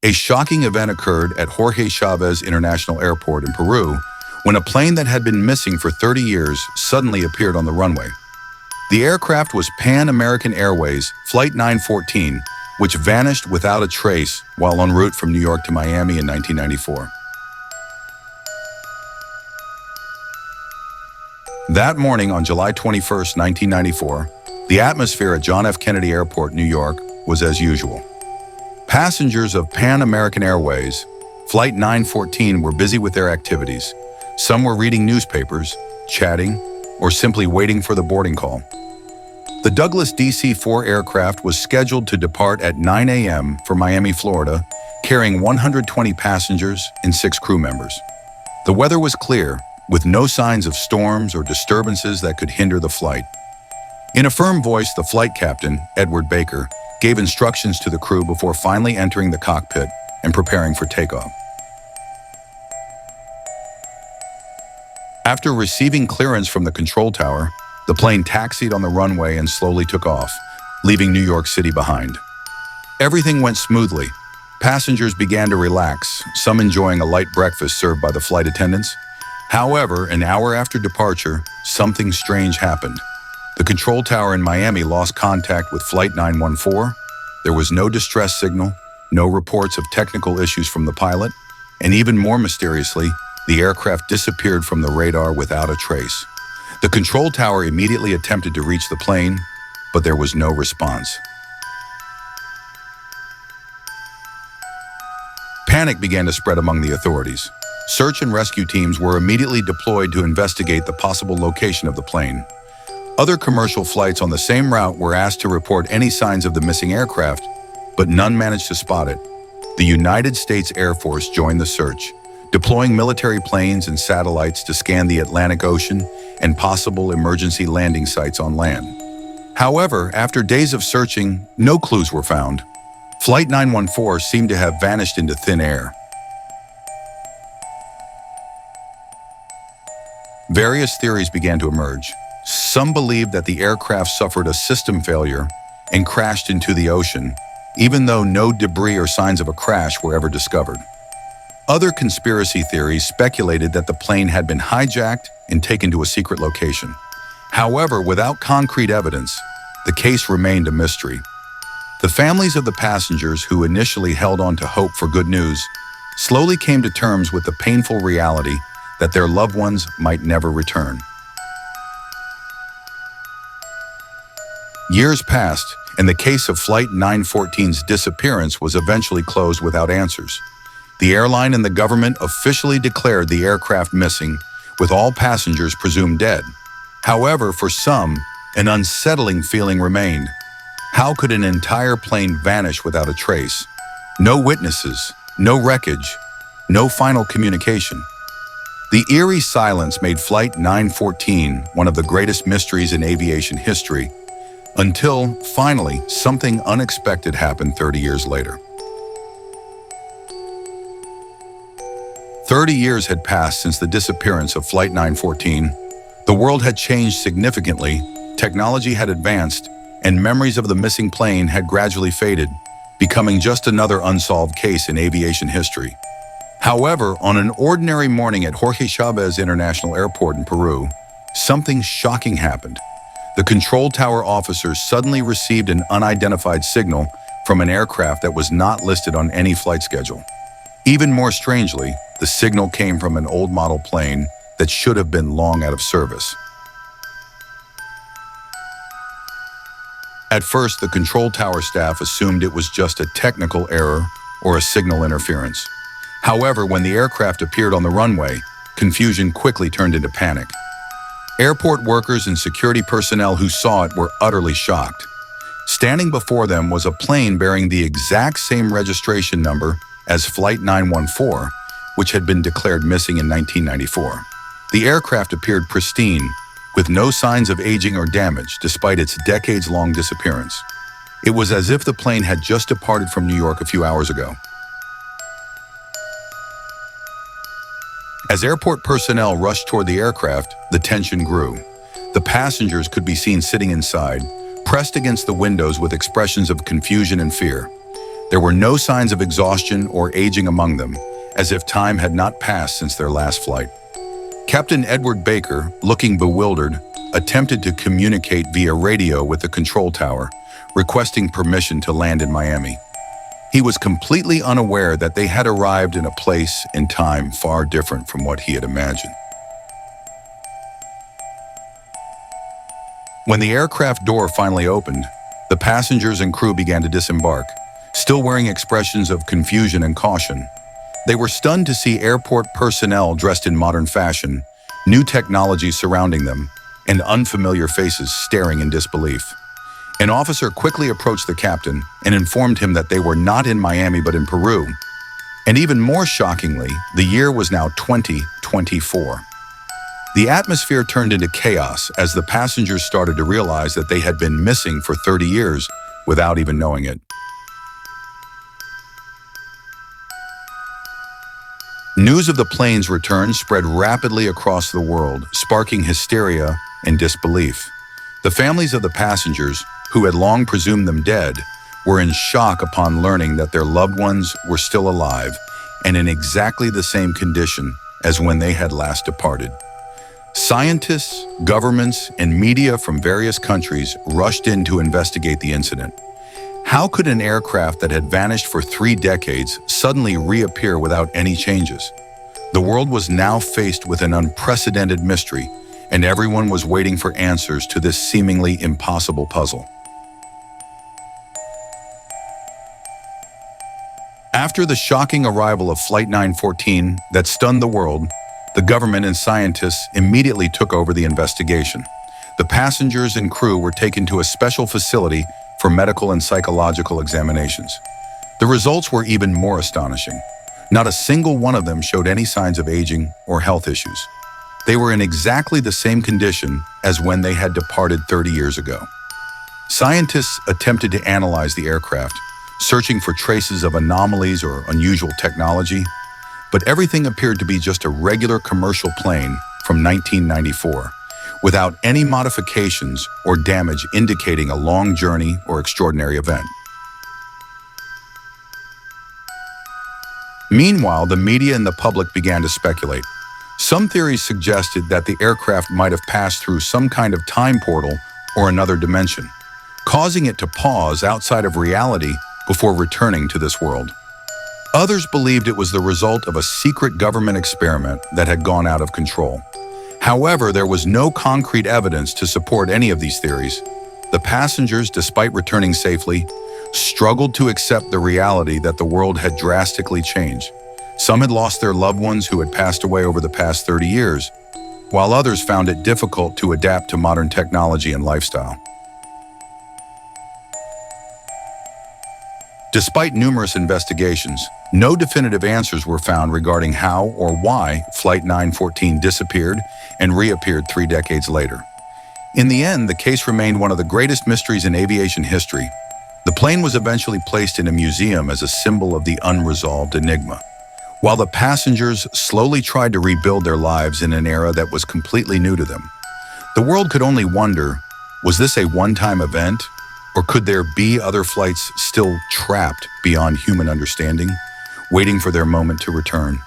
A shocking event occurred at Jorge Chavez International Airport in Peru when a plane that had been missing for 30 years suddenly appeared on the runway. The aircraft was Pan American Airways Flight 914, which vanished without a trace while en route from New York to Miami in 1994. That morning on July 21, 1994, the atmosphere at John F. Kennedy Airport, New York, was as usual. Passengers of Pan American Airways Flight 914 were busy with their activities. Some were reading newspapers, chatting, or simply waiting for the boarding call. The Douglas DC-4 aircraft was scheduled to depart at 9 a.m. for Miami, Florida, carrying 120 passengers and 6 crew members. The weather was clear, with no signs of storms or disturbances that could hinder the flight. In a firm voice, the flight captain, Edward Baker, gave instructions to the crew before finally entering the cockpit and preparing for takeoff. After receiving clearance from the control tower, the plane taxied on the runway and slowly took off, leaving New York City behind. Everything went smoothly. Passengers began to relax, some enjoying a light breakfast served by the flight attendants. However, an hour after departure, something strange happened. The control tower in Miami lost contact with Flight 914. There was no distress signal, no reports of technical issues from the pilot, and even more mysteriously, the aircraft disappeared from the radar without a trace. The control tower immediately attempted to reach the plane, but there was no response. Panic began to spread among the authorities. Search and rescue teams were immediately deployed to investigate the possible location of the plane. Other commercial flights on the same route were asked to report any signs of the missing aircraft, but none managed to spot it. The United States Air Force joined the search, deploying military planes and satellites to scan the Atlantic Ocean and possible emergency landing sites on land. However, after days of searching, no clues were found. Flight 914 seemed to have vanished into thin air. Various theories began to emerge. Some believed that the aircraft suffered a system failure and crashed into the ocean, even though no debris or signs of a crash were ever discovered. Other conspiracy theories speculated that the plane had been hijacked and taken to a secret location. However, without concrete evidence, the case remained a mystery. The families of the passengers who initially held on to hope for good news slowly came to terms with the painful reality that their loved ones might never return. Years passed, and the case of Flight 914's disappearance was eventually closed without answers. The airline and the government officially declared the aircraft missing, with all passengers presumed dead. However, for some, an unsettling feeling remained. How could an entire plane vanish without a trace? No witnesses, no wreckage, no final communication. The eerie silence made Flight 914 one of the greatest mysteries in aviation history, until, finally, something unexpected happened 30 years later. 30 years had passed since the disappearance of Flight 914. The world had changed significantly, technology had advanced, and memories of the missing plane had gradually faded, becoming just another unsolved case in aviation history. However, on an ordinary morning at Jorge Chavez International Airport in Peru, something shocking happened. The control tower officers suddenly received an unidentified signal from an aircraft that was not listed on any flight schedule. Even more strangely, the signal came from an old model plane that should have been long out of service. At first, the control tower staff assumed it was just a technical error or a signal interference. However, when the aircraft appeared on the runway, confusion quickly turned into panic. Airport workers and security personnel who saw it were utterly shocked. Standing before them was a plane bearing the exact same registration number as Flight 914, which had been declared missing in 1994. The aircraft appeared pristine, with no signs of aging or damage despite its decades-long disappearance. It was as if the plane had just departed from New York a few hours ago. As airport personnel rushed toward the aircraft, the tension grew. The passengers could be seen sitting inside, pressed against the windows with expressions of confusion and fear. There were no signs of exhaustion or aging among them, as if time had not passed since their last flight. Captain Edward Baker, looking bewildered, attempted to communicate via radio with the control tower, requesting permission to land in Miami. He was completely unaware that they had arrived in a place and time far different from what he had imagined. When the aircraft door finally opened, the passengers and crew began to disembark, still wearing expressions of confusion and caution. They were stunned to see airport personnel dressed in modern fashion, new technology surrounding them, and unfamiliar faces staring in disbelief. An officer quickly approached the captain and informed him that they were not in Miami but in Peru. And even more shockingly, the year was now 2024. The atmosphere turned into chaos as the passengers started to realize that they had been missing for 30 years without even knowing it. News of the plane's return spread rapidly across the world, sparking hysteria and disbelief. The families of the passengers, who had long presumed them dead, were in shock upon learning that their loved ones were still alive and in exactly the same condition as when they had last departed. Scientists, governments, and media from various countries rushed in to investigate the incident. How could an aircraft that had vanished for 3 decades suddenly reappear without any changes? The world was now faced with an unprecedented mystery, and everyone was waiting for answers to this seemingly impossible puzzle. After the shocking arrival of Flight 914 that stunned the world, the government and scientists immediately took over the investigation. The passengers and crew were taken to a special facility for medical and psychological examinations. The results were even more astonishing. Not a single one of them showed any signs of aging or health issues. They were in exactly the same condition as when they had departed 30 years ago. Scientists attempted to analyze the aircraft, searching for traces of anomalies or unusual technology, but everything appeared to be just a regular commercial plane from 1994, without any modifications or damage indicating a long journey or extraordinary event. Meanwhile, the media and the public began to speculate. Some theories suggested that the aircraft might have passed through some kind of time portal or another dimension, causing it to pause outside of reality before returning to this world. Others believed it was the result of a secret government experiment that had gone out of control. However, there was no concrete evidence to support any of these theories. The passengers, despite returning safely, struggled to accept the reality that the world had drastically changed. Some had lost their loved ones who had passed away over the past 30 years, while others found it difficult to adapt to modern technology and lifestyle. Despite numerous investigations, no definitive answers were found regarding how or why Flight 914 disappeared and reappeared 3 decades later. In the end, the case remained one of the greatest mysteries in aviation history. The plane was eventually placed in a museum as a symbol of the unresolved enigma. While the passengers slowly tried to rebuild their lives in an era that was completely new to them, the world could only wonder, was this a one-time event? Or could there be other flights still trapped beyond human understanding, waiting for their moment to return?